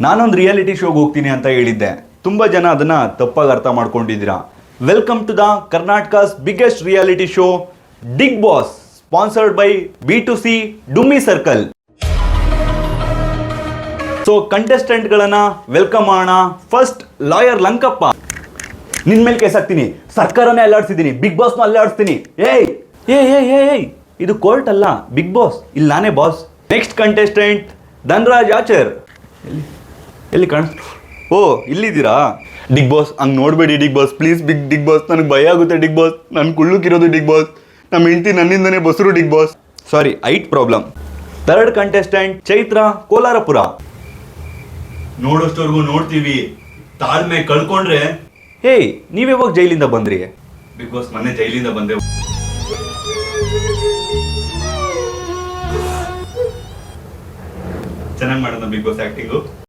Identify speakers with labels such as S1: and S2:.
S1: ನಾನೊಂದು ರಿಯಾಲಿಟಿ ಶೋಗೆ ಹೋಗ್ತೀನಿ ಅಂತ ಹೇಳಿದ್ದೆ. ತುಂಬ ಜನ ಅದನ್ನು ತಪ್ಪಾಗಿ ಅರ್ಥ ಮಾಡ್ಕೊಂಡಿದ್ದೀರಾ. Welcome to the Karnataka's biggest reality show Bigg Boss, sponsored by B2C dummy circle. So ಕಂಟೆಸ್ಟೆಂಟ್ಗಳನ್ನು ವೆಲ್ಕಮ್ ಮಾಡೋಣ. First lawyer Lankappa. ನಿನ್ನ ಮೇಲೆ ಕೇಸ್ ಹಾಕ್ತೀನಿ, ಸರ್ಕಾರನೇ ಅಲ್ಲಾಡ್ಸಿದ್ದೀನಿ, ಬಿಗ್ ಬಾಸ್ನ ಅಲ್ಲಾಡಿಸ್ತೀನಿ. ಏಯ್ ಏಯ್ ಏಯ್ ಏಯ್ ಇದು ಕೋರ್ಟ್ ಅಲ್ಲ, ಬಿಗ್ ಬಾಸ್, ಇಲ್ಲಿ ನಾನೇ boss. Next contestant Dhanraj Achar. ಎಲ್ಲಿ ಕಾಣ? ಓ ಇಲ್ಲಿದ್ದೀರಾ? ಡಿಗ್ ಬಾಸ್ ಹಂಗೆ ನೋಡಬೇಡಿ ಡಿಗ್ ಬಾಸ್, ಪ್ಲೀಸ್. ಡಿಗ್ ಬಾಸ್ ನನಗೆ ಭಯ ಆಗುತ್ತೆ ಡಿಗ್ ಬಾಸ್, ನಾನು ಕುಳ್ಳುಕಿರೋದು ಡಿಗ್ ಬಾಸ್, ನಮ್ಮ ಹೆಂಡತಿ ನನ್ನಿಂದನೇ ಬಸರು dig boss. Sorry, it problem. Third contestant Chaitra Kolarapura. ನೋಡೋಷ್ಟವರೆಗೂ ನೋಡ್ತೀವಿ, ತಾಳ್ಮೆ ಕಳ್ಕೊಂಡ್ರೆ. ಹೇಯ್ ನೀವ್ಯಾವಾಗ ಜೈಲಿಂದ ಬಂದ್ರಿ? ಬಿಗ್ ಬಾಸ್ ಮೊನ್ನೆ ಜೈಲಿಂದ ಬಂದೆ. ಚೆನ್ನಾಗಿ ಮಾಡೋಣ ಬಿಗ್ ಬಾಸ್ ಆ್ಯಕ್ಟಿಂಗು.